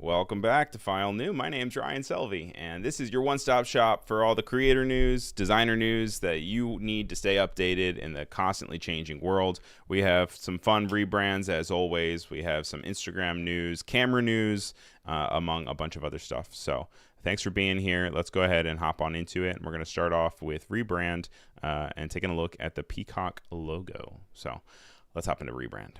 Welcome back to File New. My name's Ryan Selvy, and this is your one-stop shop for all the creator news, designer news that you need to stay updated in the constantly changing world. We have some fun rebrands as always. We have some Instagram news, camera news, among a bunch of other stuff. So thanks for being here. Let's go ahead and hop on into it. We're going to start off with Rebrand and taking a look at the peacock logo. So let's hop into Rebrand.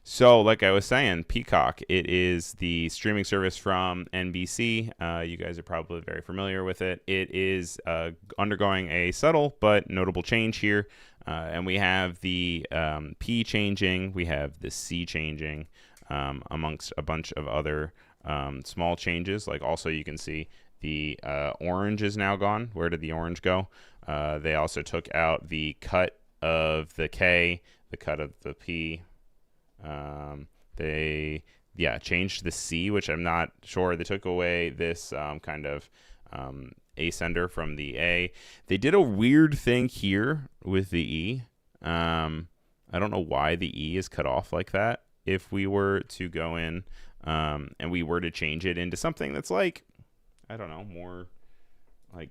So, like I was saying, Peacock, it is the streaming service from NBC. You guys are probably very familiar with it. It is undergoing a subtle but notable change here. And we have the P changing. We have the C changing, amongst a bunch of other small changes. Like also you can see the orange is now gone. Where did the orange go? They also took out the cut of the K, the cut of the P. They changed the C, which I'm not sure. They took away this kind of ascender from the A. They did a weird thing here with the E. I don't know why the E is cut off like that. If we were to go in and we were to change it into something that's like, I don't know, more like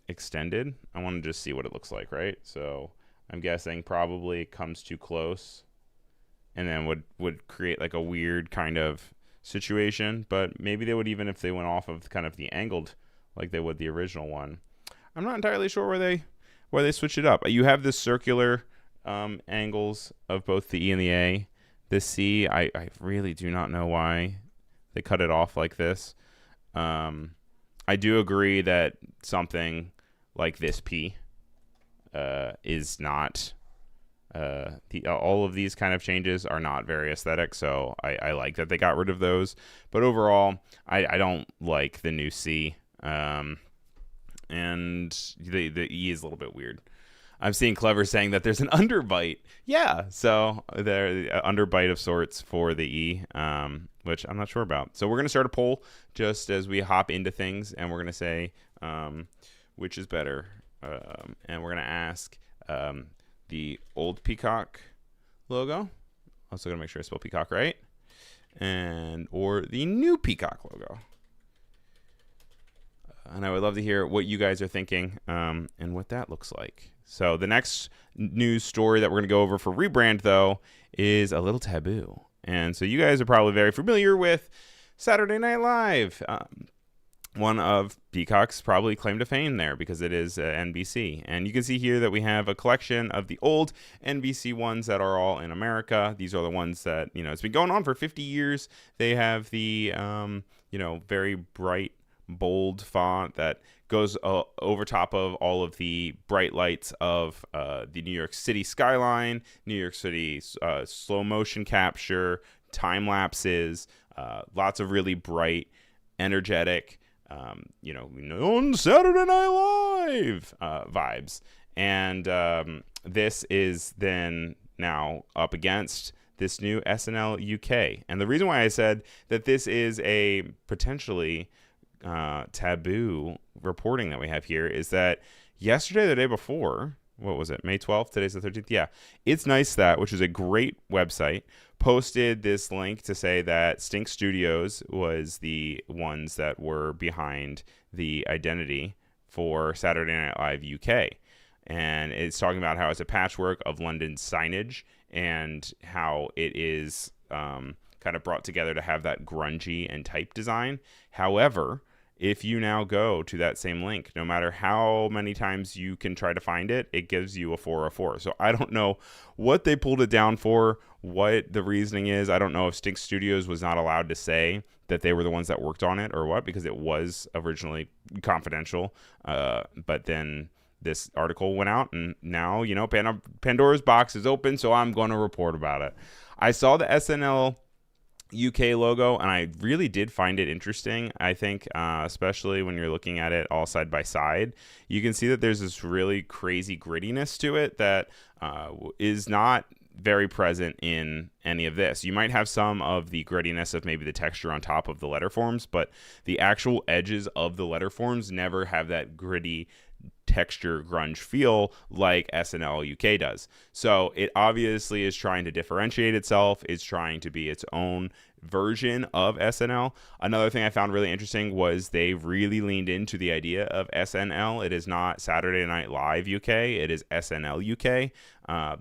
extended. I want to just see what it looks like, right? So I'm guessing probably it comes too close. And then would create like a weird kind of situation, but maybe they would, even if they went off of kind of the angled like they would the original one. I'm not entirely sure where they switched it up. You have the circular angles of both the E and the A. The C, I really do not know why they cut it off like this. I do agree that something like this P is not. All of these kind of changes are not very aesthetic, so I like that they got rid of those. But overall, I don't like the new C, and the E is a little bit weird. I'm seeing Clever saying that there's an underbite. Yeah, so there's an underbite of sorts for the E, which I'm not sure about. So we're going to start a poll just as we hop into things, and we're going to say which is better, and we're going to ask the old peacock logo. Also gonna make sure I spell peacock right. Or the new peacock logo. And I would love to hear what you guys are thinking and what that looks like. So the next news story that we're gonna go over for Rebrand though is a little taboo. And so you guys are probably very familiar with Saturday Night Live. One of Peacock's probably claim to fame there because it is NBC. And you can see here that we have a collection of the old NBC ones that are all in America. These are the ones that, it's been going on for 50 years. They have the, very bright, bold font that goes over top of all of the bright lights of the New York City skyline, New York City slow motion capture, time lapses, lots of really bright, energetic, on Saturday Night Live vibes. And this is then now up against this new SNL UK. And the reason why I said that this is a potentially taboo reporting that we have here is that yesterday, the day before, what was it, May 12th? Today's the 13th. Yeah. It's Nice That, which is a great website, posted this link to say that Stink Studios was the ones that were behind the identity for Saturday Night Live UK. And it's talking about how it's a patchwork of London signage and how it is kind of brought together to have that grungy and type design. However, if you now go to that same link, no matter how many times you can try to find it, it gives you a 404. So I don't know what they pulled it down for, what the reasoning is. I don't know if Stink Studios was not allowed to say that they were the ones that worked on it or what, because it was originally confidential. But then this article went out, and now, Pandora's box is open, so I'm going to report about it. I saw the SNL UK logo, and I really did find it interesting. I think especially when you're looking at it all side by side, you can see that there's this really crazy grittiness to it that is not very present in any of this. You might have some of the grittiness of maybe the texture on top of the letter forms, but the actual edges of the letter forms never have that gritty texture grunge feel like SNL UK does. So it obviously is trying to differentiate itself. It's trying to be its own version of SNL. Another thing I found really interesting was they really leaned into the idea of SNL. It is not Saturday Night Live UK. It is SNL UK.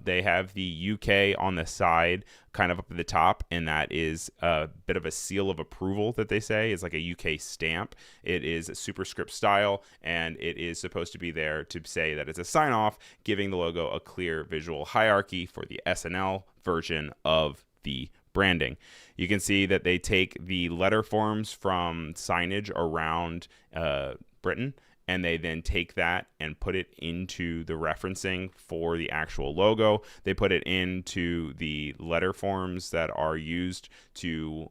They have the UK on the side, kind of up at the top, and that is a bit of a seal of approval that they say. It's like a UK stamp. It is a superscript style, and it is supposed to be there to say that it's a sign off, giving the logo a clear visual hierarchy for the SNL version of the branding. You can see that they take the letter forms from signage around Britain, and they then take that and put it into the referencing for the actual logo. They put it into the letter forms that are used to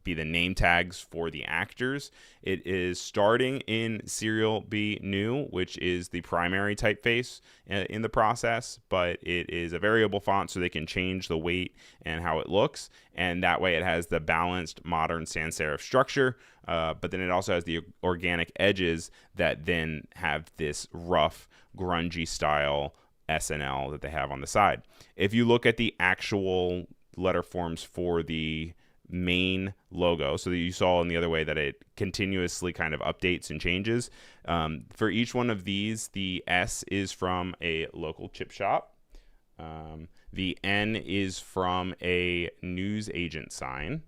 be the name tags for the actors. It is starting in Serial B New, which is the primary typeface in the process, but it is a variable font, so they can change the weight and how it looks, and that way it has the balanced modern sans serif structure, but then it also has the organic edges that then have this rough grungy style SNL that they have on the side. If you look at the actual letter forms for the main logo, so that you saw in the other way that it continuously kind of updates and changes, for each one of these, the S is from a local chip shop, the N is from a news agent sign,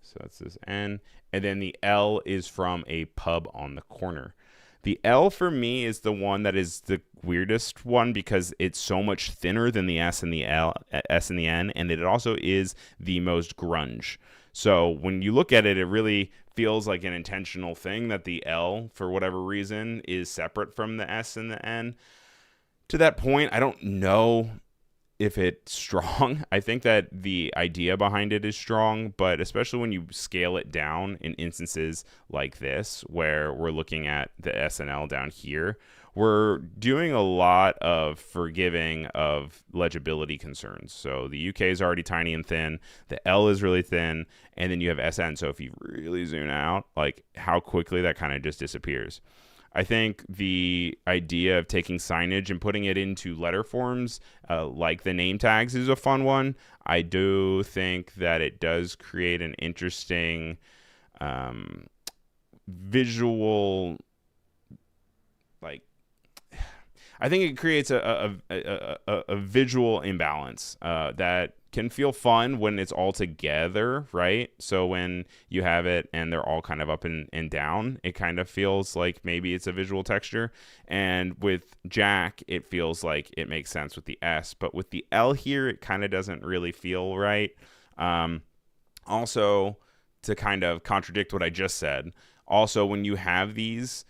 so that's this N, and then the L is from a pub on the corner. The L for me is the one that is the weirdest one because it's so much thinner than the S and the N, and it also is the most grunge. So when you look at it, it really feels like an intentional thing that the L, for whatever reason, is separate from the S and the N. To that point, I don't know if it's strong. I think that the idea behind it is strong, but especially when you scale it down in instances like this, where we're looking at the SNL down here, we're doing a lot of forgiving of legibility concerns. So the UK is already tiny and thin, the L is really thin, and then you have SN. So if you really zoom out, like how quickly that kind of just disappears. I think the idea of taking signage and putting it into letter forms, like the name tags, is a fun one. I do think that it does create an interesting visual, like, I think it creates a visual imbalance that can feel fun when it's all together, right? So when you have it and they're all kind of up and down, it kind of feels like maybe it's a visual texture. And with Jack, it feels like it makes sense with the S, but with the L here, it kind of doesn't really feel right. Also, to kind of contradict what I just said, also when you have these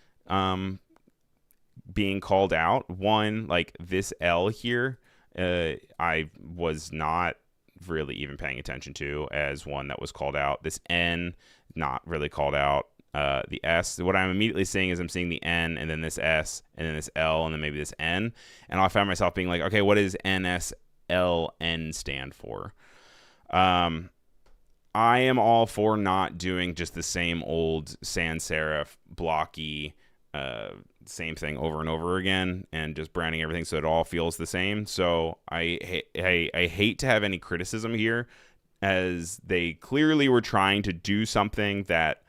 being called out, one, like this L here, I was not really even paying attention to as one that was called out. This N, not really called out. The S, what I'm immediately seeing is I'm seeing the N and then this S and then this L and then maybe this N, and I found myself being like, okay, what does NSLN stand for? I am all for not doing just the same old sans serif blocky same thing over and over again and just branding everything so it all feels the same. So I hate to have any criticism here, as they clearly were trying to do something that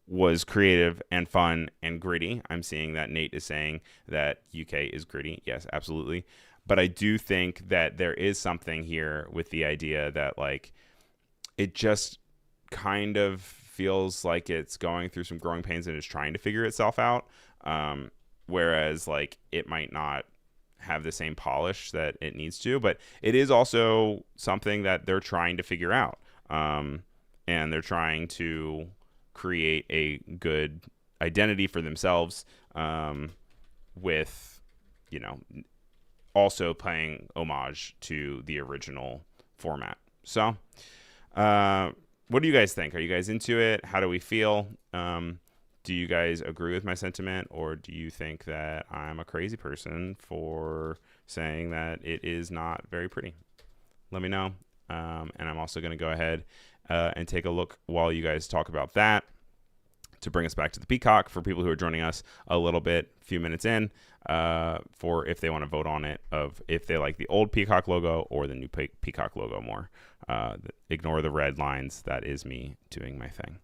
was creative and fun and gritty. I'm seeing that Nate is saying that UK is gritty. Yes, absolutely. But I do think that there is something here with the idea that, like, it just kind of feels like it's going through some growing pains and is trying to figure itself out. Whereas, like, it might not have the same polish that it needs to, but it is also something that they're trying to figure out. And they're trying to create a good identity for themselves, with, you know, also paying homage to the original format. So, what do you guys think? Are you guys into it? How do we feel? Do you guys agree with my sentiment, or do you think that I'm a crazy person for saying that it is not very pretty? Let me know. And I'm also going to go ahead and take a look while you guys talk about that to bring us back to the Peacock for people who are joining us a little bit, a few minutes in, for if they want to vote on it, of if they like the old Peacock logo or the new Peacock logo more. Ignore the red lines. That is me doing my thing.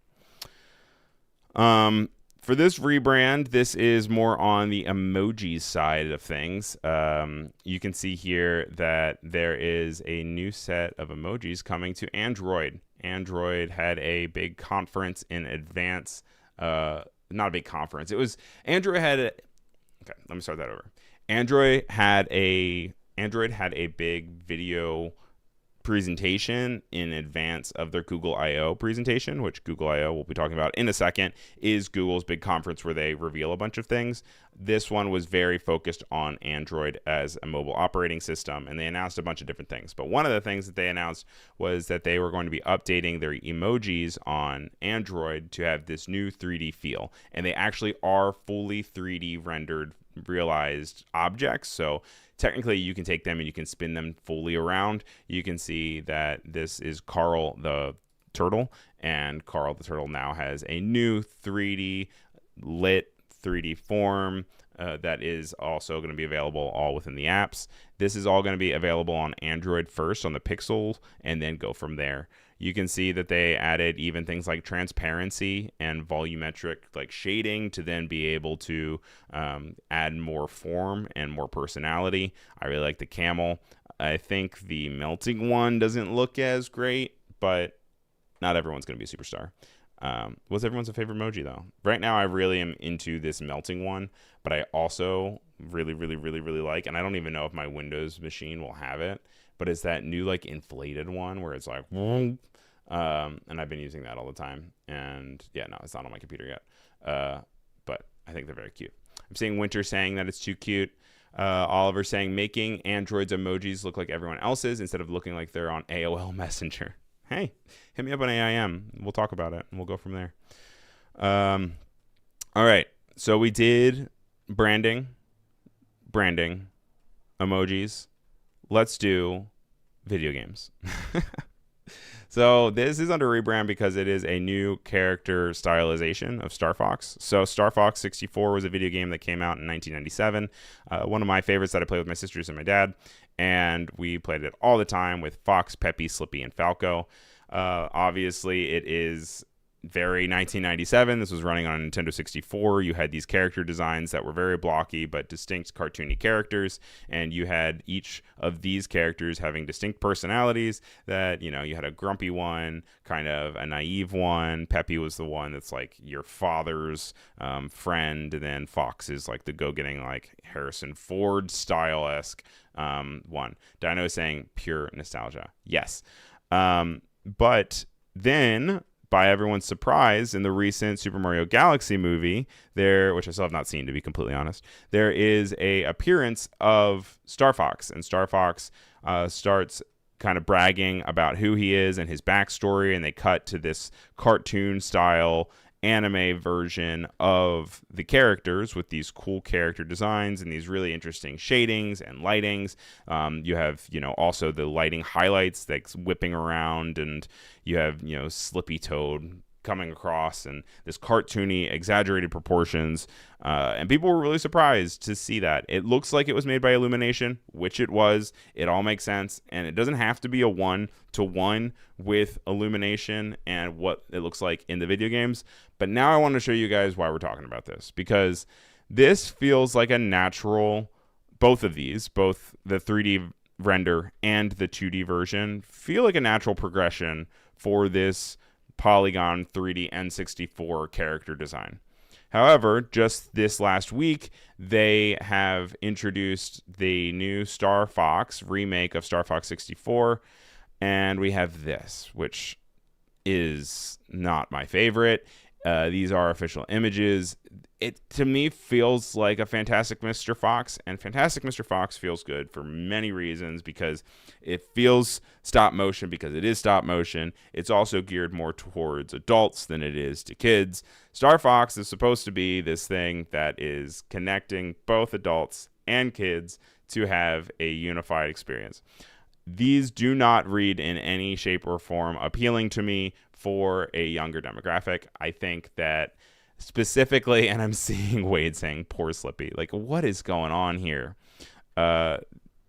For this rebrand, this is more on the emojis side of things. You can see here that there is a new set of emojis coming to Android. Android had a big conference in advance. Not a big conference. It was Android had a, okay, let me start that over. Android had a big video presentation in advance of their Google I/O presentation, which Google I/O we'll be talking about in a second, is Google's big conference where they reveal a bunch of things. This one was very focused on Android as a mobile operating system, and they announced a bunch of different things. But one of the things that they announced was that they were going to be updating their emojis on Android to have this new 3D feel, and they actually are fully 3D rendered realized objects. So technically you can take them and you can spin them fully around. You can see that this is Carl the turtle, and Carl the turtle now has a new 3D lit 3D form that is also going to be available all within the apps. This is all going to be available on Android first on the Pixel and then go from there. You can see that they added even things like transparency and volumetric like shading to then be able to add more form and more personality. I really like the camel. I think the melting one doesn't look as great, but not everyone's going to be a superstar. What's everyone's favorite emoji though? Right now I really am into this melting one, but I also really like, and I don't even know if my Windows machine will have it, but it's that new like inflated one where it's like, and I've been using that all the time. And yeah, no, it's not on my computer yet. But I think they're very cute. I'm seeing Winter saying that it's too cute. Oliver saying making Android's emojis look like everyone else's instead of looking like they're on AOL Messenger. Hey, hit me up on AIM. We'll talk about it and we'll go from there. All right. So we did branding, emojis. Let's do video games. So this is under Rebrand because it is a new character stylization of Star Fox. So Star Fox 64 was a video game that came out in 1997. One of my favorites that I played with my sisters and my dad. And we played it all the time with Fox, Peppy, Slippy, and Falco. Obviously, it is very 1997. This was running on a Nintendo 64. You had these character designs that were very blocky but distinct cartoony characters, and you had each of these characters having distinct personalities that, you know, you had a grumpy one, kind of a naive one. Peppy was the one that's like your father's friend, and then Fox is like the go-getting like Harrison Ford style-esque one. Dino is saying pure nostalgia. Yes. But then, by everyone's surprise, in the recent Super Mario Galaxy movie, which I still have not seen, to be completely honest, there is a appearance of Star Fox, and Star Fox starts kind of bragging about who he is and his backstory, and they cut to this cartoon style anime version of the characters with these cool character designs and these really interesting shadings and lightings. You have, you know, also the lighting highlights that's whipping around, and you have, you know, Slippy Toad coming across and this cartoony, exaggerated proportions. And people were really surprised to see that. It looks like it was made by Illumination, which it was. It all makes sense. And it doesn't have to be a one-to-one with Illumination and what it looks like in the video games. But now I want to show you guys why we're talking about this, because this feels like a natural, both of these, both the 3D render and the 2D version, feel like a natural progression for this Polygon 3D N64 character design. However, just this last week, they have introduced the new Star Fox remake of Star Fox 64, and we have this, which is not my favorite. These are official images. It, to me, feels like a Fantastic Mr. Fox, and Fantastic Mr. Fox feels good for many reasons, because it feels stop motion because it is stop motion. It's also geared more towards adults than it is to kids. Star Fox is supposed to be this thing that is connecting both adults and kids to have a unified experience. These do not read in any shape or form appealing to me for a younger demographic. I think that specifically, and I'm seeing Wade saying poor Slippy. Like, what is going on here?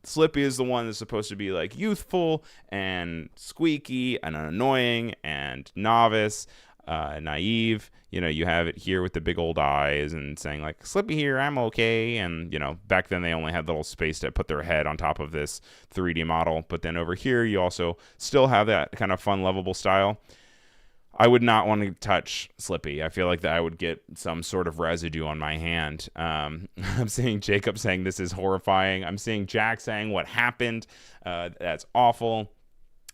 Slippy is the one that's supposed to be like youthful and squeaky and annoying and novice, naive. You know, you have it here with the big old eyes and saying like, Slippy here, I'm okay. And, you know, back then they only had little space to put their head on top of this 3D model. But then over here, you also still have that kind of fun, lovable style. I would not want to touch Slippy. I feel like that I would get some sort of residue on my hand. I'm seeing Jacob saying this is horrifying. I'm seeing Jack saying what happened. That's awful.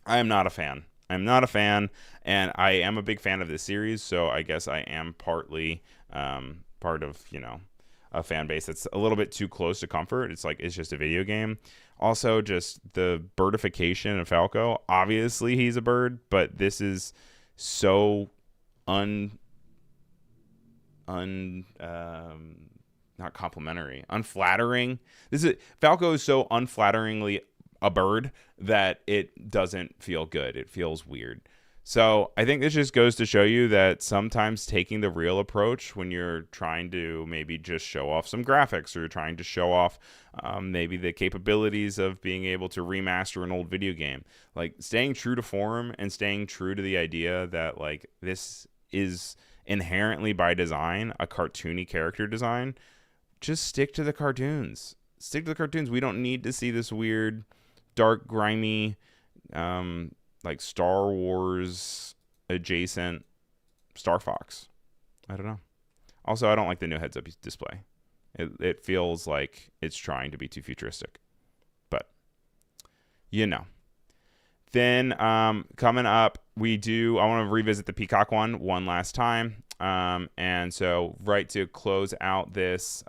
I am not a fan. I'm not a fan, and I am a big fan of this series, so I guess I am partly part of, you know, a fan base that's a little bit too close to comfort. It's like, it's just a video game. Also, just the birdification of Falco. Obviously, he's a bird, but this is so not complimentary, unflattering. Falco is so unflatteringly a bird that it doesn't feel good. It feels weird. So I think this just goes to show you that sometimes taking the real approach when you're trying to maybe just show off some graphics, or you're trying to show off maybe the capabilities of being able to remaster an old video game, like staying true to form and staying true to the idea that like this is inherently by design a cartoony character design. Just stick to the cartoons. Stick to the cartoons. We don't need to see this weird, dark, grimy, like Star Wars adjacent Star Fox. I don't know. Also, I don't like the new heads-up display. It feels like it's trying to be too futuristic. But, you know. Then, coming up, I want to revisit the Peacock one last time. And so, right to close out this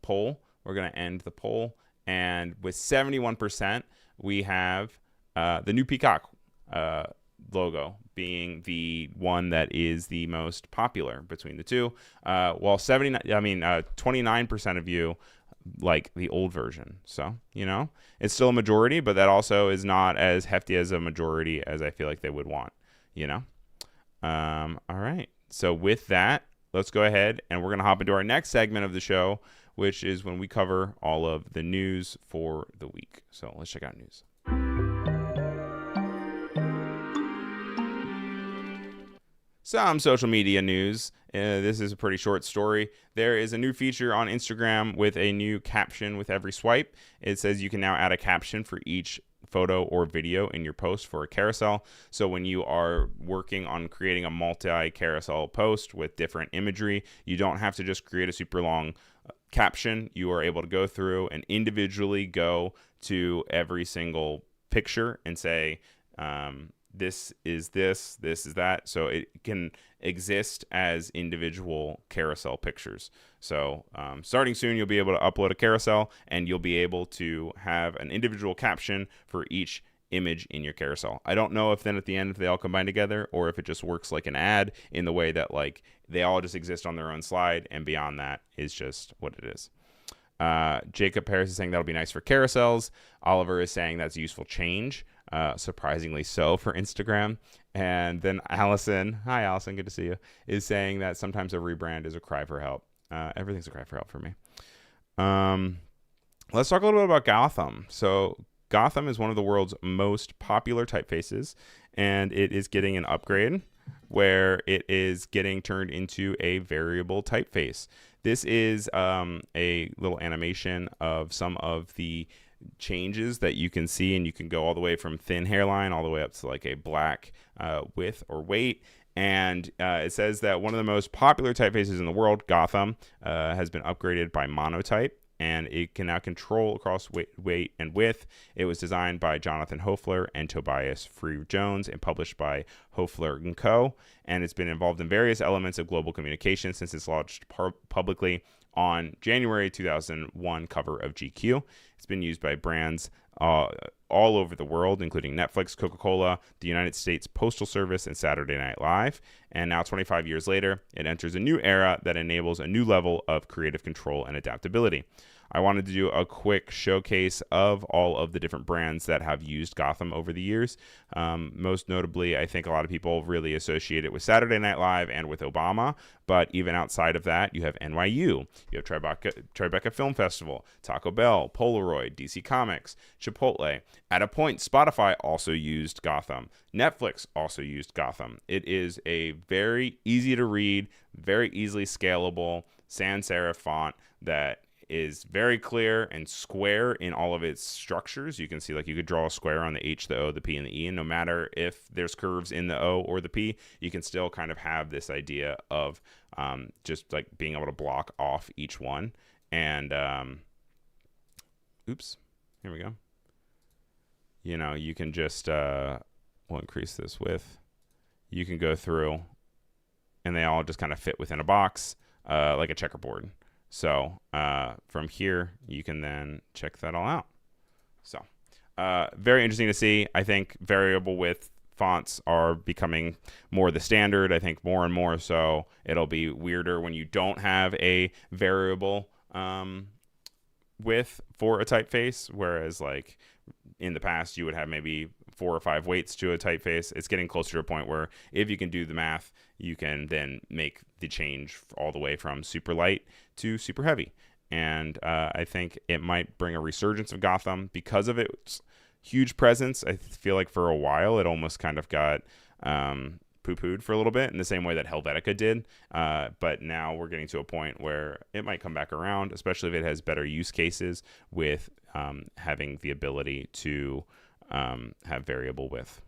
poll, we're going to end the poll. And with 71%, we have the new Peacock logo being the one that is the most popular between the two. While 29% of you like the old version. So, you know, it's still a majority, but that also is not as hefty as a majority as I feel like they would want, you know? All right. So with that, let's go ahead and we're going to hop into our next segment of the show, which is when we cover all of the news for the week. So let's check out news. Some social media news. This is a pretty short story. There is a new feature on Instagram with a new caption with every swipe. It says you can now add a caption for each photo or video in your post for a carousel. So when you are working on creating a multi-carousel post with different imagery, you don't have to just create a super long caption. You are able to go through and individually go to every single picture and say, this is this is that. So it can exist as individual carousel pictures. So starting soon, you'll be able to upload a carousel and you'll be able to have an individual caption for each image in your carousel. I don't know if then at the end, if they all combine together or if it just works like an ad in the way that like they all just exist on their own slide, and beyond that is just what it is. Jacob Harris is saying that'll be nice for carousels. Oliver is saying that's a useful change. Surprisingly so for Instagram. And then Allison, hi Allison, good to see you, is saying that sometimes a rebrand is a cry for help. Everything's a cry for help for me. Let's talk a little bit about Gotham. So Gotham is one of the world's most popular typefaces, and it is getting an upgrade where it is getting turned into a variable typeface. This is a little animation of some of the changes that you can see, and you can go all the way from thin hairline all the way up to like a black width or weight. And it says that one of the most popular typefaces in the world, Gotham, has been upgraded by Monotype, and it can now control across weight and width. It was designed by Jonathan Hoefler and Tobias Free-Jones and published by Hoefler & Co. And it's been involved in various elements of global communication since it's launched publicly on January 2001 cover of GQ. It's been used by brands all over the world, including Netflix, Coca-Cola, the United States Postal Service, and Saturday Night Live. And now 25 years later, it enters a new era that enables a new level of creative control and adaptability. I wanted to do a quick showcase of all of the different brands that have used Gotham over the years. Most notably, I think a lot of people really associate it with Saturday Night Live and with Obama, but even outside of that, you have NYU, you have Tribeca Film Festival, Taco Bell, Polaroid, DC Comics, Chipotle. At a point, Spotify also used Gotham. Netflix also used Gotham. It is a very easy to read, very easily scalable sans serif font that is very clear and square in all of its structures. You can see, like, you could draw a square on the H, the O, the P, and the E, and no matter if there's curves in the O or the P, you can still kind of have this idea of just like being able to block off each one. And oops, here we go. You know, you can just we'll increase this width. You can go through, and they all just kind of fit within a box, like a checkerboard. So from here, you can then check that all out. So very interesting to see. I think variable width fonts are becoming more the standard. I think more and more so it'll be weirder when you don't have a variable width for a typeface, whereas like in the past you would have maybe 4 or 5 weights to a typeface. It's getting closer to a point where if you can do the math, you can then make the change all the way from super light to super heavy. And I think it might bring a resurgence of Gotham because of its huge presence. I feel like for a while it almost kind of got poo-pooed for a little bit in the same way that Helvetica did. But now we're getting to a point where it might come back around, especially if it has better use cases with having the ability to have variable width.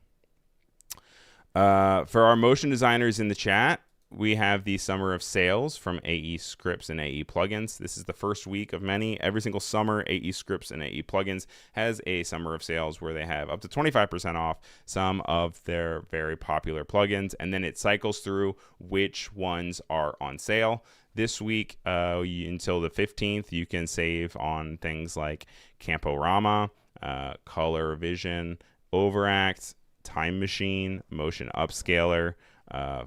For our motion designers in the chat, we have the Summer of Sales from AE Scripts and AE Plugins. This is the first week of many. Every single summer, AE Scripts and AE Plugins has a Summer of Sales where they have up to 25% off some of their very popular plugins, and then it cycles through which ones are on sale. This week, until the 15th, you can save on things like Camporama, Color Vision, Overact, Time Machine, Motion Upscaler,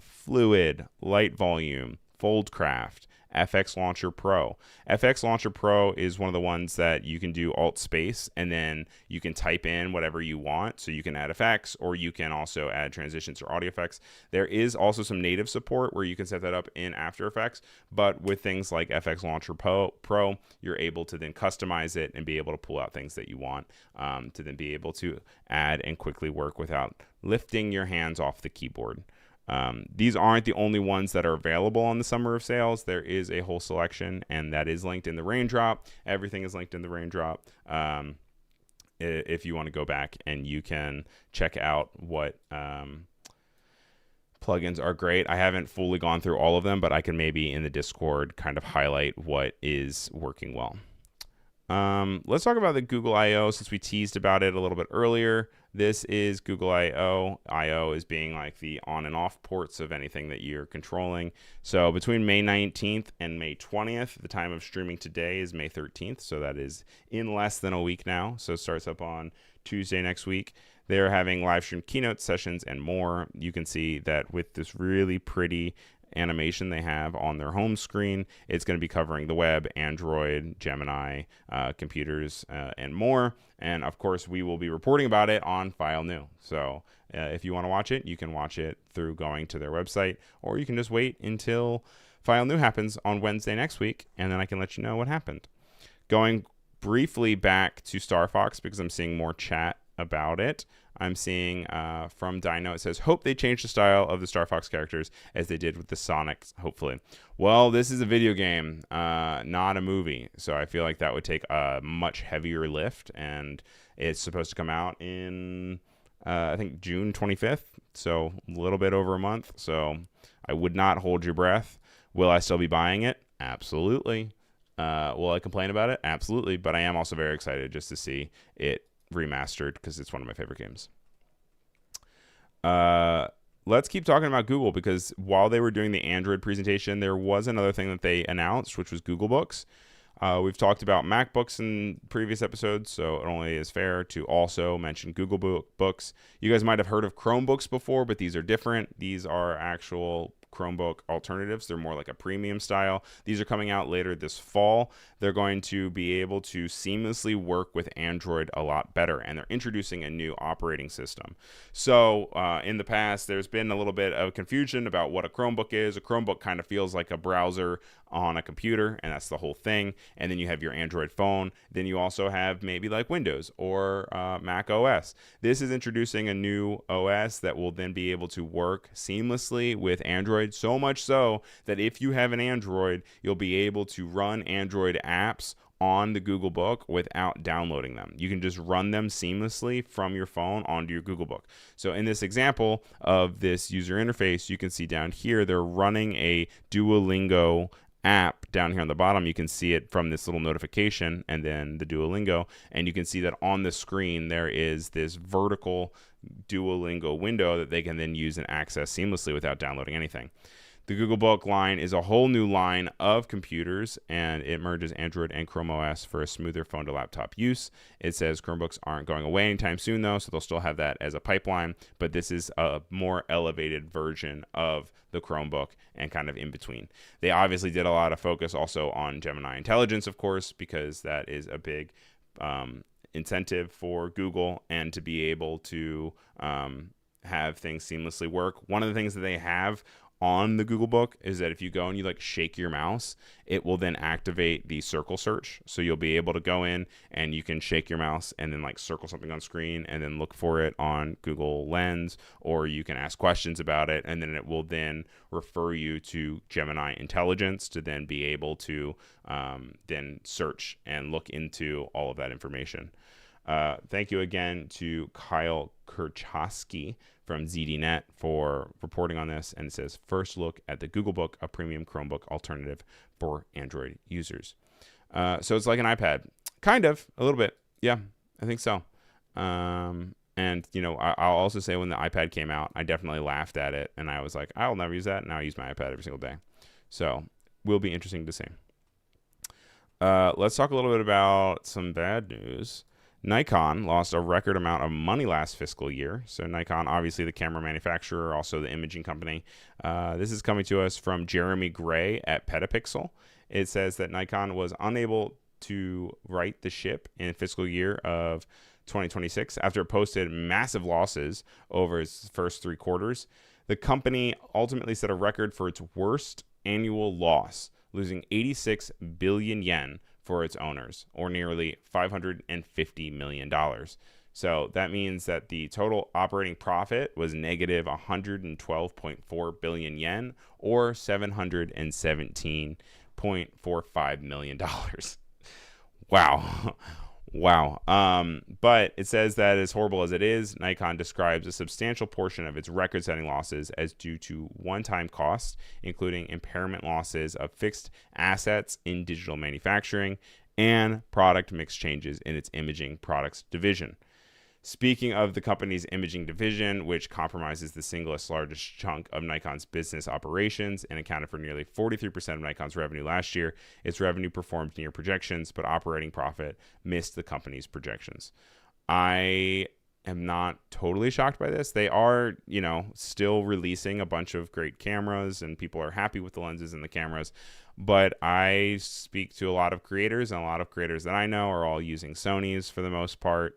Fluid, Light Volume, Foldcraft, FX Launcher Pro. FX Launcher Pro is one of the ones that you can do Alt Space and then you can type in whatever you want. So you can add effects or you can also add transitions or audio effects. There is also some native support where you can set that up in After Effects, but with things like FX Launcher Pro, you're able to then customize it and be able to pull out things that you want to then be able to add and quickly work without lifting your hands off the keyboard. These aren't the only ones that are available on the Summer of Sales. There is a whole selection, and that is linked in the Raindrop. Everything is linked in the Raindrop. If you want to go back and you can check out what plugins are great. I haven't fully gone through all of them, but I can maybe in the Discord kind of highlight what is working well. Let's talk about the Google I/O since we teased about it a little bit earlier. This is Google I/O. I/O is being like the on and off ports of anything that you're controlling. So between May 19th and May 20th, the time of streaming today is May 13th. So that is in less than a week now. So it starts up on Tuesday next week. They're having live stream keynote sessions and more. You can see that with this really pretty animation they have on their home screen, it's going to be covering the web, Android, Gemini, computers, and more. And of course, we will be reporting about it on File New. So if you want to watch it, you can watch it through going to their website, or you can just wait until File New happens on Wednesday next week, and then I can let you know what happened. Going briefly back to Star Fox, because I'm seeing more chat about it. I'm seeing from Dino, it says, hope they change the style of the Star Fox characters as they did with the Sonics, hopefully. Well, this is a video game, not a movie. So I feel like that would take a much heavier lift. And it's supposed to come out in, I think, June 25th. So a little bit over a month. So I would not hold your breath. Will I still be buying it? Absolutely. Will I complain about it? Absolutely. But I am also very excited just to see it remastered because it's one of my favorite games. Let's keep talking about Google, because while they were doing the Android presentation, there was another thing that they announced, which was Google Books. We've talked about MacBooks in previous episodes, so it only is fair to also mention Google Books. You guys might have heard of Chromebooks before, but these are different. These are actual Chromebook alternatives. They're more like a premium style. These are coming out later this fall. They're going to be able to seamlessly work with Android a lot better, and they're introducing a new operating system. So in the past, there's been a little bit of confusion about what a Chromebook is. A Chromebook kind of feels like a browser on a computer, and that's the whole thing. And then you have your Android phone. Then you also have maybe like Windows or Mac OS. This is introducing a new OS that will then be able to work seamlessly with Android, so much so that if you have an Android, you'll be able to run Android apps on the Google Book without downloading them. You can just run them seamlessly from your phone onto your Google Book. So in this example of this user interface, you can see down here, they're running a Duolingo app down here on the bottom. You can see it from this little notification and then the Duolingo, and you can see that on the screen there is this vertical Duolingo window that they can then use and access seamlessly without downloading anything. The Google Book line is a whole new line of computers, and it merges Android and Chrome OS for a smoother phone to laptop use. It says Chromebooks aren't going away anytime soon, though, so they'll still have that as a pipeline, but this is a more elevated version of the Chromebook and kind of in between. They obviously did a lot of focus also on Gemini Intelligence, of course, because that is a big incentive for Google, and to be able to have things seamlessly work. One of the things that they have on the Google Book is that if you go and you like shake your mouse, it will then activate the circle search. So you'll be able to go in and you can shake your mouse and then like circle something on screen and then look for it on Google Lens, or you can ask questions about it, and then it will then refer you to Gemini Intelligence to then be able to then search and look into all of that information. Thank you again to Kyle Kurchowski from ZDNet for reporting on this. And it says, first look at the Google Book, a premium Chromebook alternative for Android users. So it's like an iPad. Kind of, a little bit. Yeah, I think so. And, you know, I'll also say when the iPad came out, I definitely laughed at it. And I was like, I'll never use that. Now I use my iPad every single day. So will be interesting to see. Let's talk a little bit about some bad news. Nikon lost a record amount of money last fiscal year. So Nikon, obviously the camera manufacturer, also the imaging company. This is coming to us from Jeremy Gray at Petapixel. It says that Nikon was unable to right the ship in fiscal year of 2026 after it posted massive losses over its first 3 quarters. The company ultimately set a record for its worst annual loss, losing 86 billion yen for its owners, or nearly $550 million. So that means that the total operating profit was negative 112.4 billion yen, or $717.45 million. Wow. Wow. But it says that as horrible as it is, Nikon describes a substantial portion of its record-setting losses as due to one-time costs, including impairment losses of fixed assets in digital manufacturing and product mix changes in its imaging products division. Speaking of the company's imaging division, which comprises the singlest largest chunk of Nikon's business operations and accounted for nearly 43% of Nikon's revenue last year, its revenue performed near projections, but operating profit missed the company's projections. I am not totally shocked by this. They are, you know, still releasing a bunch of great cameras, and people are happy with the lenses and the cameras. But I speak to a lot of creators, and a lot of creators that I know are all using Sonys for the most part.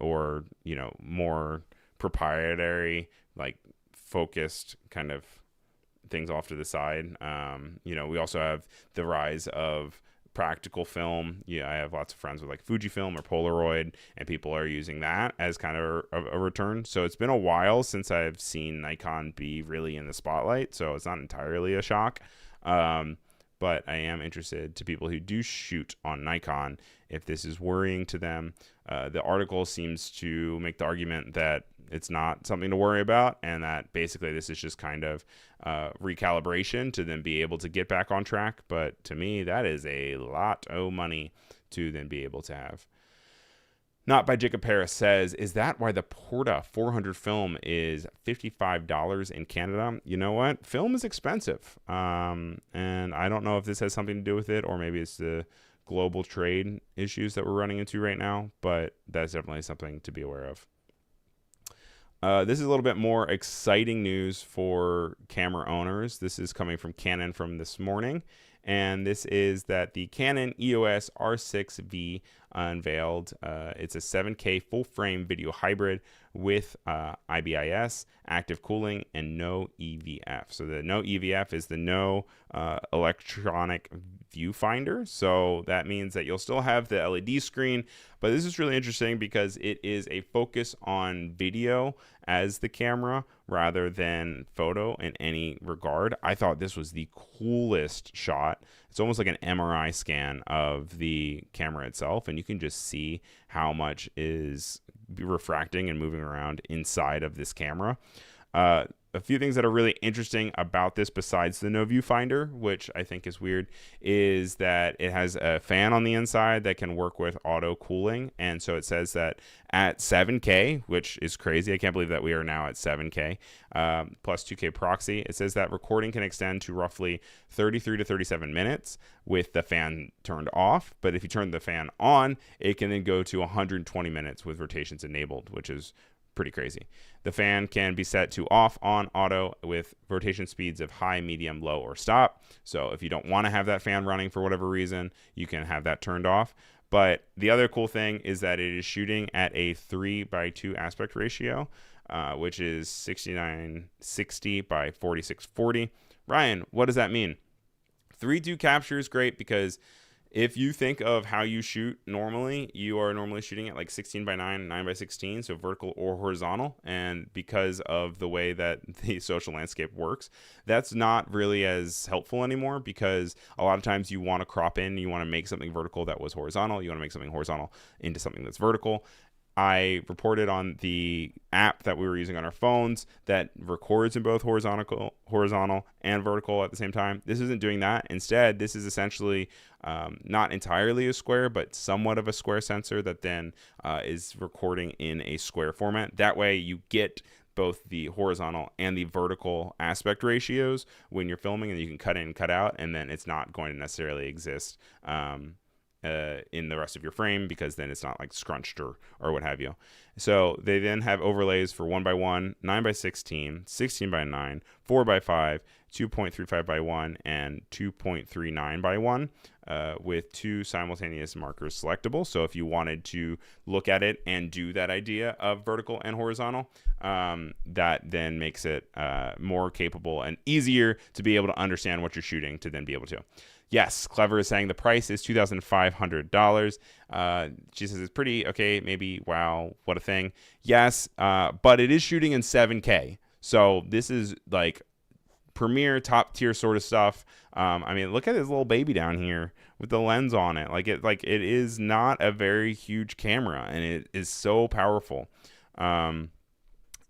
Or, you know, more proprietary, like focused kind of things off to the side. You know, we also have the rise of practical film. Yeah, I have lots of friends with like Fujifilm or Polaroid, and people are using that as kind of a return. So it's been a while since I've seen Nikon be really in the spotlight, so it's not entirely a shock. But I am interested to people who do shoot on Nikon if this is worrying to them. The article seems to make the argument that it's not something to worry about, and that basically this is just kind of recalibration to then be able to get back on track. But to me, that is a lot of money to then be able to have. Not by Jacob Paris says, is that why the Porta 400 film is $55 in Canada? You know what? Film is expensive. And I don't know if this has something to do with it, or maybe it's the global trade issues that we're running into right now, but that's definitely something to be aware of. This is a little bit more exciting news for camera owners. This is coming from Canon from this morning. And this is that the Canon EOS R6V unveiled. It's a 7K full-frame video hybrid with IBIS, active cooling, and no EVF. So the no EVF is the no electronic viewfinder. So that means that you'll still have the LED screen, but this is really interesting because it is a focus on video as the camera rather than photo in any regard. I thought this was the coolest shot. It's almost like an MRI scan of the camera itself, and you can just see how much is refracting and moving around inside of this camera. A few things that are really interesting about this besides the no viewfinder, which I think is weird, is that it has a fan on the inside that can work with auto cooling. And so it says that at 7K, which is crazy. I can't believe that we are now at 7K plus 2K proxy. It says that recording can extend to roughly 33 to 37 minutes with the fan turned off. But if you turn the fan on, it can then go to 120 minutes with rotations enabled, which is pretty crazy. The fan can be set to off, on, auto with rotation speeds of high, medium, low, or stop. So if you don't want to have that fan running for whatever reason, you can have that turned off. But the other cool thing is that it is shooting at a 3:2 aspect ratio, which is 6960 by 4640. Ryan, what does that mean? 3:2 capture is great because if you think of how you shoot normally, you are normally shooting at like 16:9, 9:16, so vertical or horizontal. And because of the way that the social landscape works, that's not really as helpful anymore because a lot of times you want to crop in, you want to make something vertical that was horizontal, you want to make something horizontal into something that's vertical. I reported on the app that we were using on our phones that records in both horizontal and vertical at the same time. This isn't doing that. Instead, this is essentially not entirely a square, but somewhat of a square sensor that then is recording in a square format. That way you get both the horizontal and the vertical aspect ratios when you're filming, and you can cut in and cut out, and then it's not going to necessarily exist in the rest of your frame because then it's not like scrunched or what have you. So they then have overlays for 1:1, 9:16, 16:9, 4:5, 2.35:1, and 2.39:1 with two simultaneous markers selectable. So if you wanted to look at it and do that idea of vertical and horizontal, that then makes it more capable and easier to be able to understand what you're shooting to then be able to. Yes, Clever is saying the price is $2,500. She says it's pretty okay, maybe, wow, what a thing. Yes, but it is shooting in 7K. So this is like premier top tier sort of stuff. I mean, look at this little baby down here with the lens on it. Like it is not a very huge camera, and it is so powerful.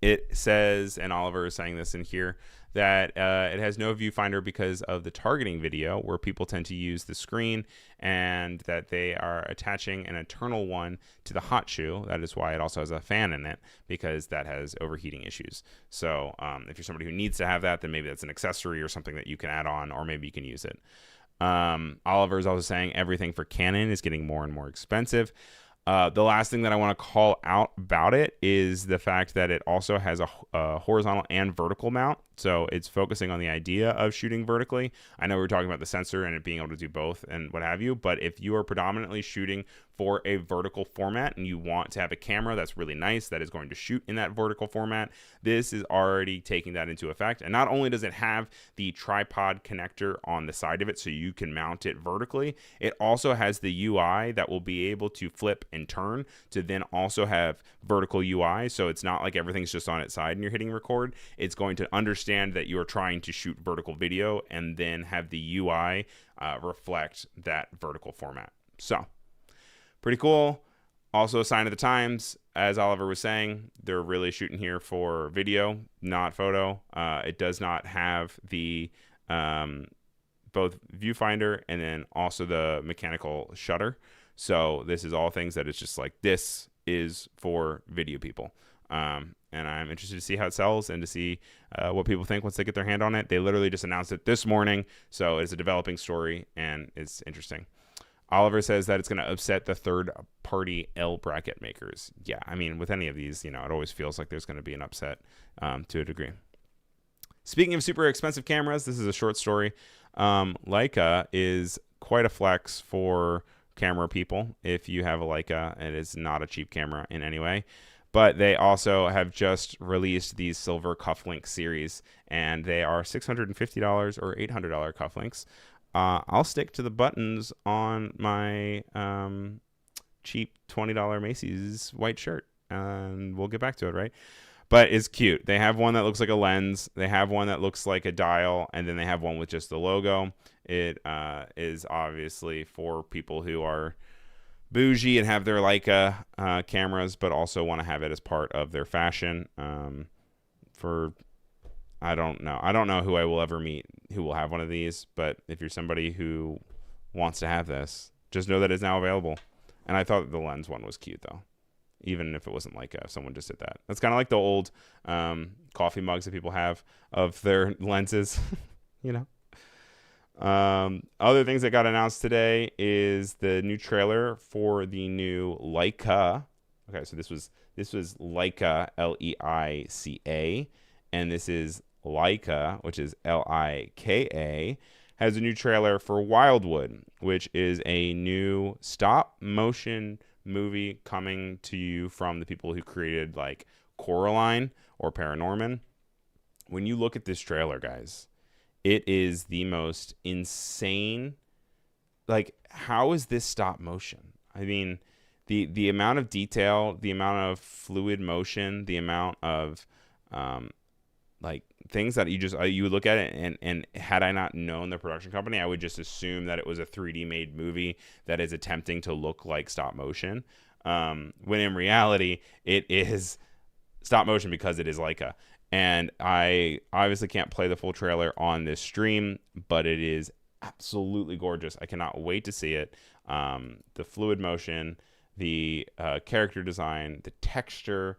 It says, and Oliver is saying this in here, that it has no viewfinder because of the targeting video where people tend to use the screen, and that they are attaching an internal one to the hot shoe. That is why it also has a fan in it, because that has overheating issues. So if you're somebody who needs to have that, then maybe that's an accessory or something that you can add on, or maybe you can use it. Oliver is also saying everything for Canon is getting more and more expensive. The last thing that I want to call out about it is the fact that it also has a horizontal and vertical mount. So it's focusing on the idea of shooting vertically. I know we were talking about the sensor and it being able to do both and what have you, but if you are predominantly shooting for a vertical format and you want to have a camera that's really nice that is going to shoot in that vertical format, this is already taking that into effect. And not only does it have the tripod connector on the side of it so you can mount it vertically, it also has the UI that will be able to flip and turn to then also have vertical UI. So it's not like everything's just on its side and you're hitting record. It's going to understand that you're trying to shoot vertical video and then have the UI reflect that vertical format. So pretty cool. Also a sign of the times, as Oliver was saying, they're really shooting here for video, not photo. It does not have the both viewfinder and then also the mechanical shutter. So this is all things that it's just like, this is for video people. And I'm interested to see how it sells and to see what people think once they get their hand on it. They literally just announced it this morning, so it's a developing story and it's interesting. Oliver says that it's going to upset the third-party L bracket makers. Yeah, I mean, with any of these, it always feels like there's going to be an upset to a degree. Speaking of super expensive cameras, this is a short story. Leica is quite a flex for camera people. If you have a Leica, it is not a cheap camera in any way. But they also have just released these silver cufflink series, and they are $650 or $800 cufflinks. I'll stick to the buttons on my cheap $20 Macy's white shirt, and we'll get back to it, right? But it's cute. They have one that looks like a lens. They have one that looks like a dial, and then they have one with just the logo. It is obviously for people who are bougie and have their Leica cameras, but also want to have it as part of their fashion. I don't know who I will ever meet who will have one of these, but if you're somebody who wants to have this, just know that it's now available. And I thought the lens one was cute, though, even if it wasn't Leica, if someone just did that. That's kind of like the old coffee mugs that people have of their lenses, Other things that got announced today is the new trailer for the new Leica. Okay, so this was Leica, Leica, and this is Leica, which is Lika, has a new trailer for Wildwood, which is a new stop motion movie coming to you from the people who created like Coraline or Paranorman. When you look at this trailer, guys, it is the most insane. Like, how is this stop motion? I mean, the amount of detail, the amount of fluid motion, the amount of like things that you look at it, and had I not known the production company, I would just assume that it was a 3D made movie that is attempting to look like stop motion, when in reality it is stop motion because it is Leica. And I obviously can't play the full trailer on this stream, but it is absolutely gorgeous. I cannot wait to see it. The fluid motion, the character design, the texture,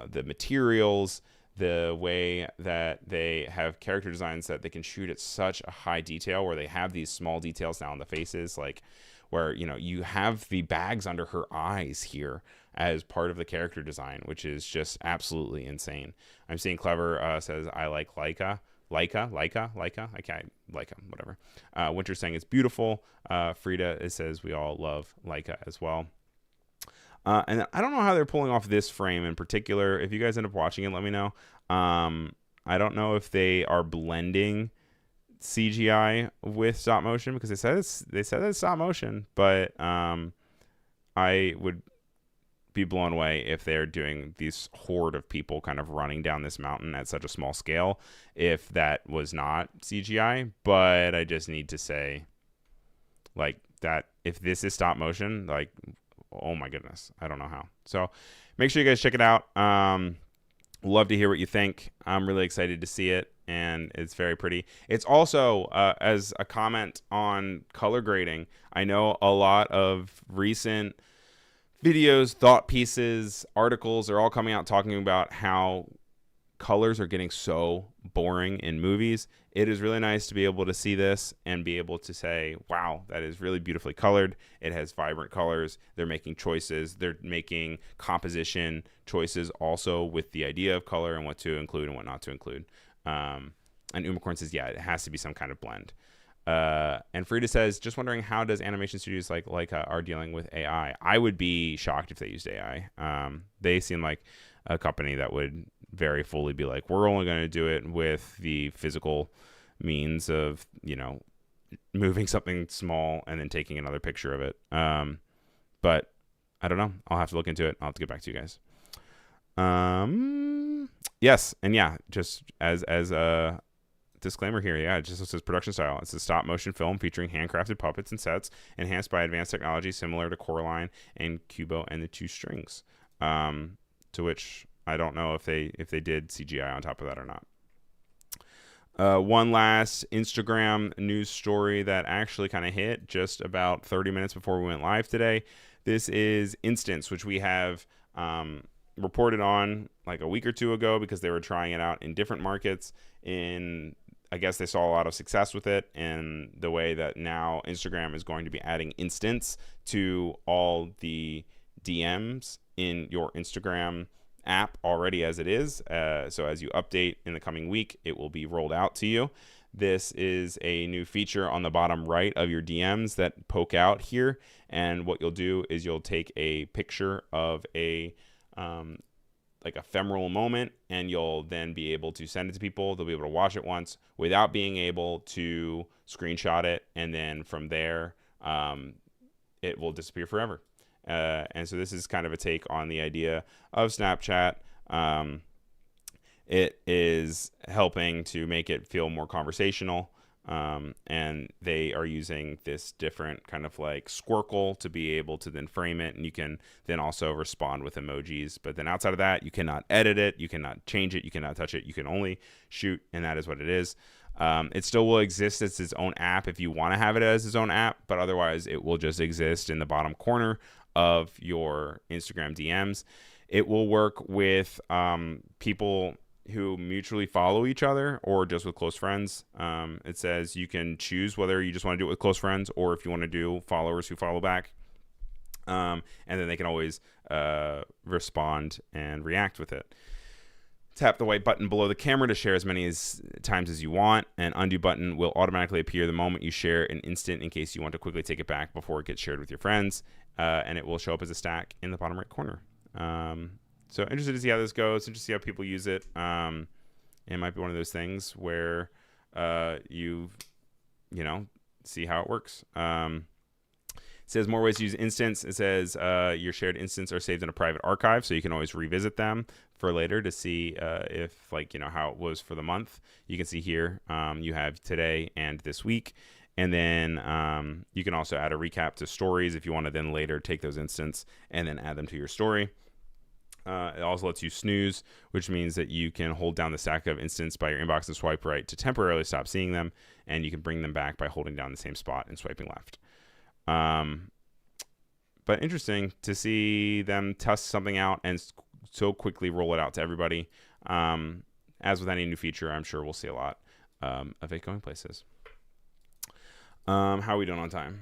the materials, the way that they have character designs that they can shoot at such a high detail, where they have these small details now on the faces, like where, you have the bags under her eyes here as part of the character design, which is just absolutely insane. I'm seeing Clever says, I like Leica. Okay, Leica, whatever. Winter's saying it's beautiful. Frida says we all love Leica as well. And I don't know how they're pulling off this frame in particular. If you guys end up watching it, let me know. I don't know if they are blending CGI with stop motion, because they said it's stop motion, but I would be blown away if they're doing these horde of people kind of running down this mountain at such a small scale, if that was not CGI. But I just need to say, like, that if this is stop motion, like, oh my goodness, I don't know how. So make sure you guys check it out. Love to hear what you think. I'm really excited to see it, and it's very pretty. It's also, as a comment on color grading, I know a lot of recent videos, thought pieces, articles are all coming out talking about how colors are getting so boring in movies. It is really nice to be able to see this and be able to say, wow, that is really beautifully colored. It has vibrant colors. They're making choices. They're making composition choices also with the idea of color and what to include and what not to include. And Umacorn says, yeah, it has to be some kind of blend. And Frida says, just wondering, how does animation studios like Leica are dealing with AI? I would be shocked if they used AI. They seem like a company that would very fully be like, we're only going to do it with the physical means of, moving something small and then taking another picture of it. But I don't know. I'll have to look into it. I'll have to get back to you guys. Yes. And yeah, just as a disclaimer here, yeah, it just says production style. It's a stop motion film featuring handcrafted puppets and sets enhanced by advanced technology similar to Coraline and Kubo and the Two Strings. To which I don't know if they did CGI on top of that or not. One last Instagram news story that actually kind of hit just about 30 minutes before we went live today. This is Instance, which we have reported on like a week or two ago because they were trying it out in different markets in I guess they saw a lot of success with it, and the way that now Instagram is going to be adding instants to all the DMs in your Instagram app already as it is. So as you update in the coming week, it will be rolled out to you. This is a new feature on the bottom right of your DMs that poke out here. And what you'll do is you'll take a picture of a like ephemeral moment, and you'll then be able to send it to people. They'll be able to watch it once without being able to screenshot it. And then from there, it will disappear forever. And so this is kind of a take on the idea of Snapchat. It is helping to make it feel more conversational. And they are using this different kind of like squircle to be able to then frame it. And you can then also respond with emojis. But then outside of that, you cannot edit it. You cannot change it. You cannot touch it. You can only shoot. And that is what it is. It still will exist as its own app if you want to have it as its own app. But otherwise, it will just exist in the bottom corner of your Instagram DMs. It will work with people who mutually follow each other or just with close friends. It says you can choose whether you just want to do it with close friends or if you want to do followers who follow back. And then they can always respond and react with it. Tap the white button below the camera to share as many times as you want. An undo button will automatically appear the moment you share an instant in case you want to quickly take it back before it gets shared with your friends. And it will show up as a stack in the bottom right corner. So interested to see how this goes. Interested to see how people use it. It might be one of those things where you see how it works. It says more ways to use instance. It says your shared instance are saved in a private archive, so you can always revisit them for later to see if how it was for the month. You can see here you have today and this week. And then you can also add a recap to stories if you want to then later take those instants and then add them to your story. It also lets you snooze, which means that you can hold down the stack of instants by your inbox and swipe right to temporarily stop seeing them, and you can bring them back by holding down the same spot and swiping left. But interesting to see them test something out and so quickly roll it out to everybody. As with any new feature, I'm sure we'll see a lot of it going places. How are we doing on time?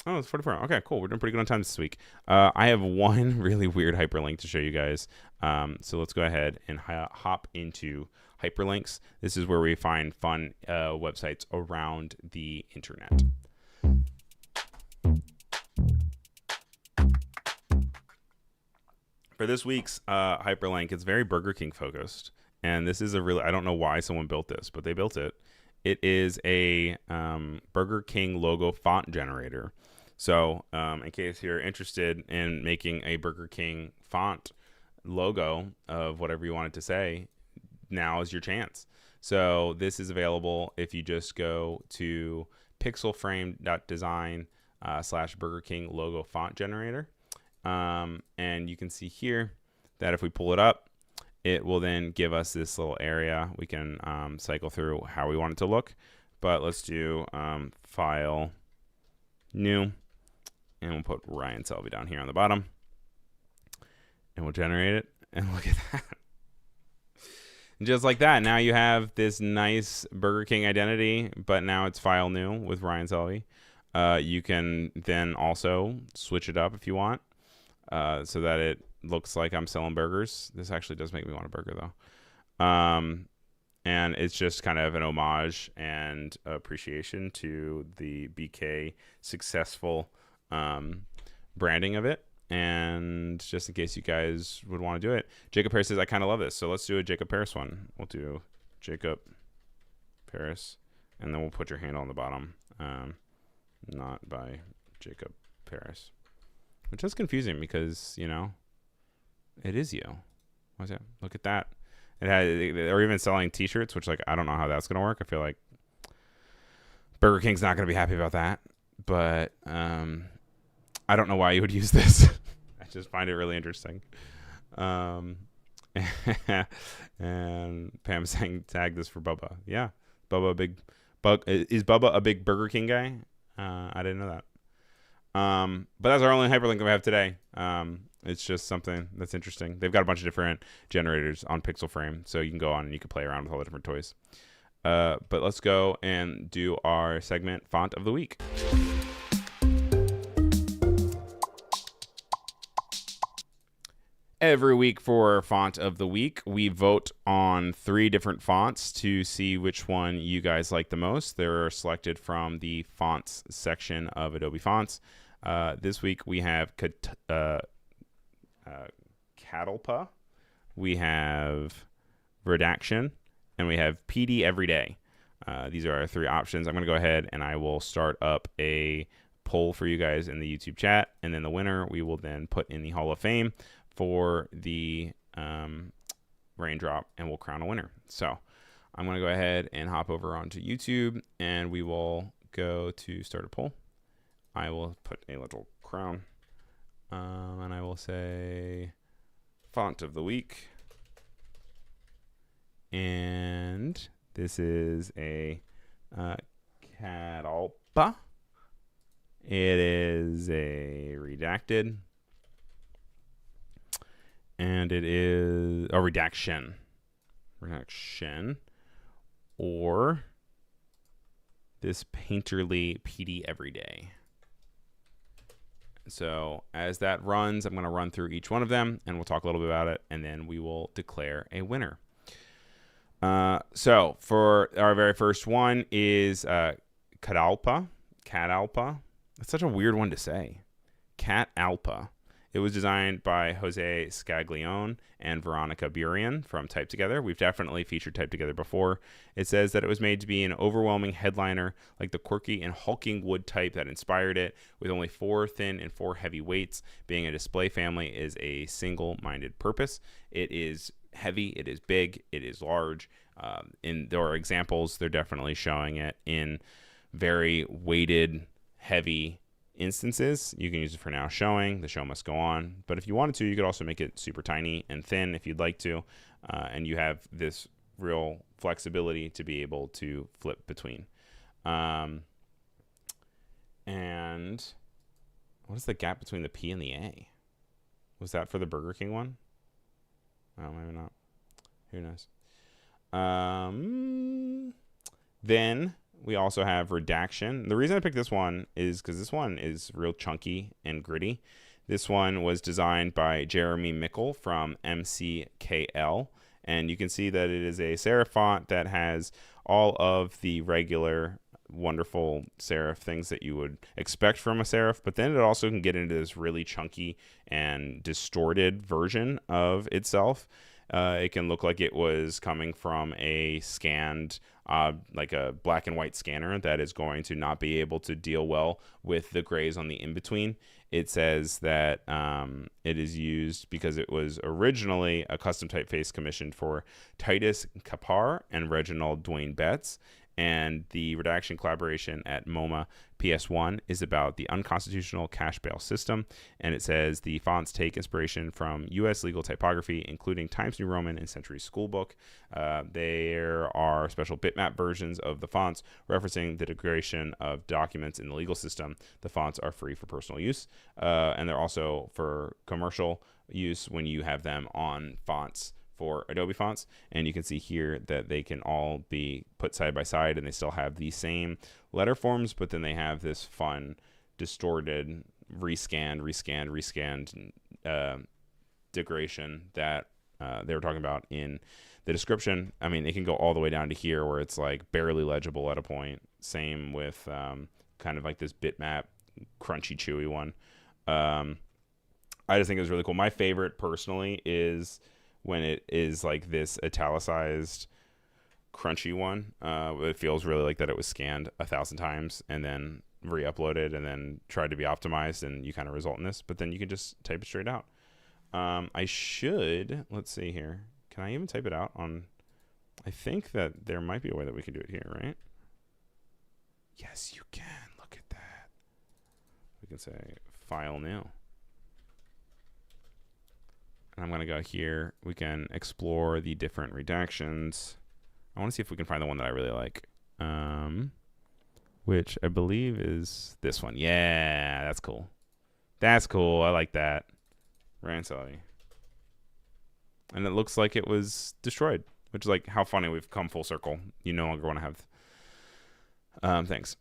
Oh, it's 44. Okay, cool. We're doing pretty good on time this week. I have one really weird hyperlink to show you guys. So let's go ahead and hop into hyperlinks. This is where we find fun websites around the internet. For this week's hyperlink, it's very Burger King focused. And this is I don't know why someone built this, but they built it. It is a Burger King logo font generator. So in case you're interested in making a Burger King font logo of whatever you want it to say, now is your chance. So this is available if you just go to pixelframe.design / Burger King logo font generator. And you can see here that if we pull it up, it will then give us this little area. We can cycle through how we want it to look. But let's do File, New, and we'll put Ryan Selvy down here on the bottom. And we'll generate it. And look at that. And just like that, now you have this nice Burger King identity, but now it's File, New with Ryan Selvy. You can then also switch it up if you want so that it looks like I'm selling burgers. This actually does make me want a burger though. And it's just kind of an homage and appreciation to the BK successful branding of it. And just in case you guys would want to do it, Jacob Paris says, I kind of love this. So let's do a Jacob Paris one. We'll do Jacob Paris, and then we'll put your handle on the bottom. Not by Jacob Paris, which is confusing because, it is you. What's that? Look at that. They're even selling t-shirts, which I don't know how that's going to work. I feel like Burger King's not going to be happy about that, but I don't know why you would use this. I just find it really interesting. And Pam saying, tag this for Bubba. Yeah. Is Bubba a big Burger King guy? I didn't know that. But that's our only hyperlink that we have today. It's just something that's interesting. They've got a bunch of different generators on Pixel Frame, so you can go on and you can play around with all the different toys. But let's go and do our segment Font of the Week. Every week for Font of the Week, we vote on 3 different fonts to see which one you guys like the most. They're selected from the fonts section of Adobe Fonts. This week we have Catalpa, we have Redaction, and we have PD Everyday. These are our 3 options. I'm going to go ahead and I will start up a poll for you guys in the YouTube chat, and then the winner we will then put in the Hall of Fame for the raindrop, and we'll crown a winner. So I'm going to go ahead and hop over onto YouTube, and we will go to start a poll. I will put a little crown, and I will say Font of the Week. And this is a Catalpa. It is a redacted. And it is a redaction. Or this Painterly PD Everyday. So as that runs, I'm going to run through each one of them, and we'll talk a little bit about it, and then we will declare a winner. So for our very first one is Catalpa. That's such a weird one to say. Catalpa. It was designed by Jose Scaglione and Veronica Burian from Type Together. We've definitely featured Type Together before. It says that it was made to be an overwhelming headliner, like the quirky and hulking wood type that inspired it, with only 4 thin and 4 heavy weights. Being a display family is a single-minded purpose. It is heavy, it is big, it is large. There are examples, they're definitely showing it in very weighted, heavy instances. You can use it for now showing. The show must go on. But if you wanted to, you could also make it super tiny and thin if you'd like to. And you have this real flexibility to be able to flip between. And what is the gap between the P and the A? Was that for the Burger King one? Oh, maybe not. Who knows? Then we also have Redaction. The reason I picked this one is because this one is real chunky and gritty. This one was designed by Jeremy Mickle from MCKL. And you can see that it is a serif font that has all of the regular wonderful serif things that you would expect from a serif, but then it also can get into this really chunky and distorted version of itself. It can look like it was coming from a scanned, like a black and white scanner that is going to not be able to deal well with the grays on the in-between. It says that it is used because it was originally a custom typeface commissioned for Titus Kapar and Reginald Dwayne Betts. And the redaction collaboration at MoMA PS1 is about the unconstitutional cash bail system. And it says the fonts take inspiration from U.S. legal typography, including Times New Roman and Century Schoolbook. There are special bitmap versions of the fonts referencing the degradation of documents in the legal system. The fonts are free for personal use. And they're also for commercial use when you have them on fonts for Adobe fonts, and you can see here that they can all be put side by side and they still have the same letter forms, but then they have this fun distorted rescanned degradation that they were talking about in the description. I mean, it can go all the way down to here where it's like barely legible at a point. Same with kind of like this bitmap crunchy chewy one. I just think it was really cool. My favorite personally is when it is like this italicized crunchy one. It feels really like that it was scanned 1,000 times and then re-uploaded and then tried to be optimized, and you kind of result in this, but then you can just type it straight out. Let's see here. Can I even type it out on, I think that there might be a way that we can do it here, right? Yes, you can. Look at that. We can say file new. I'm going to go here. We can explore the different redactions. I want to see if we can find the one that I really like, which I believe is this one. Yeah, that's cool. That's cool. I like that. Ryan Selvy. And it looks like it was destroyed. which is like how funny we've come full circle. You no longer want to have things.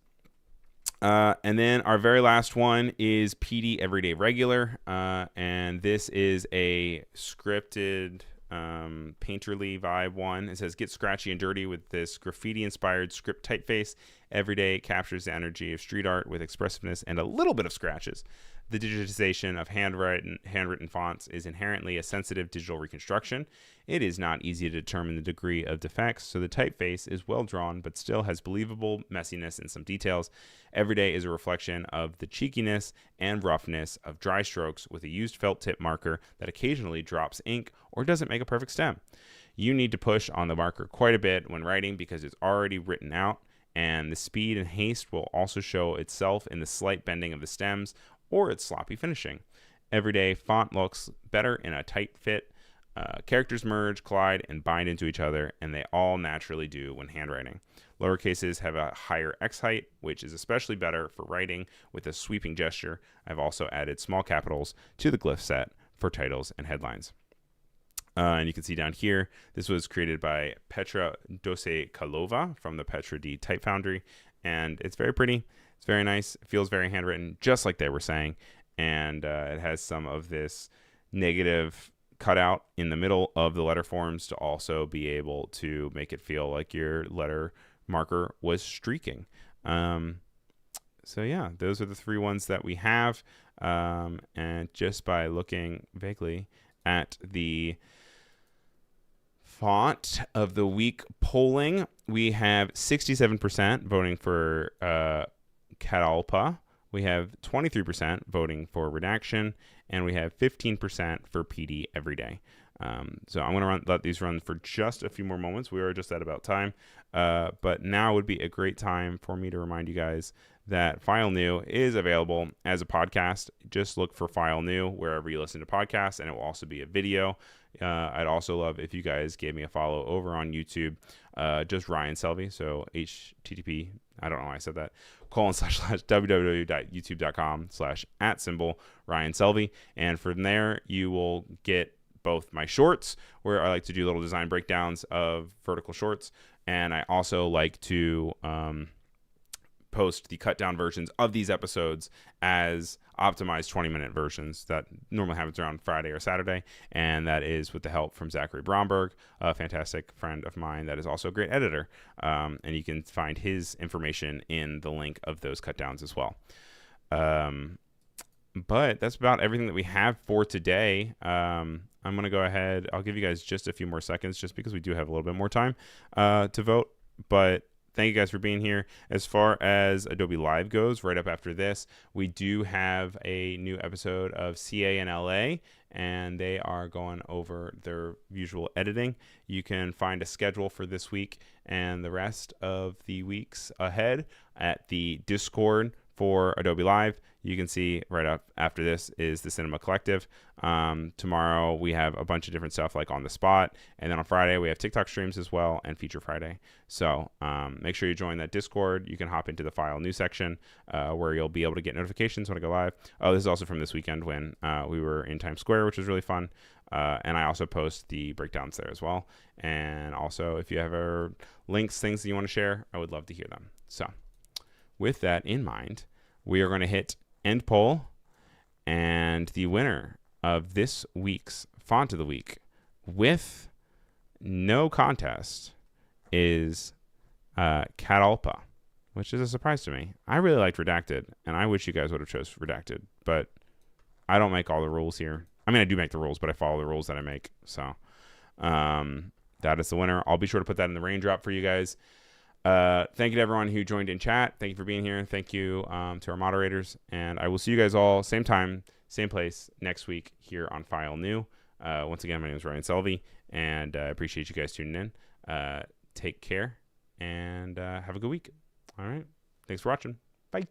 And then our very last one is PD Everyday Regular. And this is a scripted painterly vibe one. It says, get scratchy and dirty with this graffiti-inspired script typeface. Every day captures the energy of street art with expressiveness and a little bit of scratches. The digitization of handwritten fonts is inherently a sensitive digital reconstruction. It is not easy to determine the degree of defects, so the typeface is well drawn but still has believable messiness in some details. Every day is a reflection of the cheekiness and roughness of dry strokes with a used felt tip marker that occasionally drops ink or doesn't make a perfect stem. You need to push on the marker quite a bit when writing because it's already written out, and the speed and haste will also show itself in the slight bending of the stems or its sloppy finishing. Everyday font looks better in a tight fit. Characters merge, collide, and bind into each other, and they all naturally do when handwriting. Lowercases have a higher X height, which is especially better for writing with a sweeping gesture. I've also added small capitals to the glyph set for titles and headlines. And you can see down here, this was created by Petra Dosekalova from the Petra D Type Foundry, and it's very pretty. It's very nice. It feels very handwritten, just like they were saying. And it has some of this negative cutout in the middle of the letter forms to also be able to make it feel like your letter marker was streaking. So yeah, those are the 3 ones that we have. And just by looking vaguely at the font of the week polling, we have 67% voting for Catalpa, we have 23% voting for Redaction, and we have 15% for PD Everyday. So I'm going to let these run for just a few more moments. We are just at about time. But now would be a great time for me to remind you guys that File New is available as a podcast. Just look for File New wherever you listen to podcasts, and it will also be a video. I'd also love if you guys gave me a follow over on YouTube, just Ryan Selvy. So HTTP, I don't know why I said that, www.youtube.com/@ Ryan Selvy. And from there, you will get both my shorts, where I like to do little design breakdowns of vertical shorts. And I also like to post the cut down versions of these episodes as optimized 20-minute versions that normally happens around Friday or Saturday. And that is with the help from Zachary Bromberg, a fantastic friend of mine that is also a great editor. And you can find his information in the link of those cut downs as well. But that's about everything that we have for today. I'm going to go ahead. I'll give you guys just a few more seconds just because we do have a little bit more time to vote. But thank you guys for being here. As far as Adobe Live goes, right up after this, we do have a new episode of CA in LA, and they are going over their usual editing. You can find a schedule for this week and the rest of the weeks ahead at the Discord for Adobe Live. You can see right up after this is the Cinema Collective. Tomorrow we have a bunch of different stuff like On the Spot. And then on Friday we have TikTok streams as well and Feature Friday. So make sure you join that Discord. You can hop into the File New section where you'll be able to get notifications when I go live. Oh, this is also from this weekend when we were in Times Square, which was really fun. And I also post the breakdowns there as well. And also if you have links, things that you want to share, I would love to hear them. So with that in mind, we are going to hit end poll, and the winner of this week's font of the week with no contest is Catalpa, which is a surprise to me. I really liked Redacted, and I wish you guys would have chose Redacted, but I don't make all the rules here. I mean, I do make the rules, but I follow the rules that I make. So that is the winner. I'll be sure to put that in the raindrop for you guys. Thank you to everyone who joined in chat. Thank you for being here. Thank you to our moderators. And I will see you guys all same time, same place next week here on File New. Once again, my name is Ryan Selvy, and I appreciate you guys tuning in. Take care and have a good week. All right. Thanks for watching. Bye.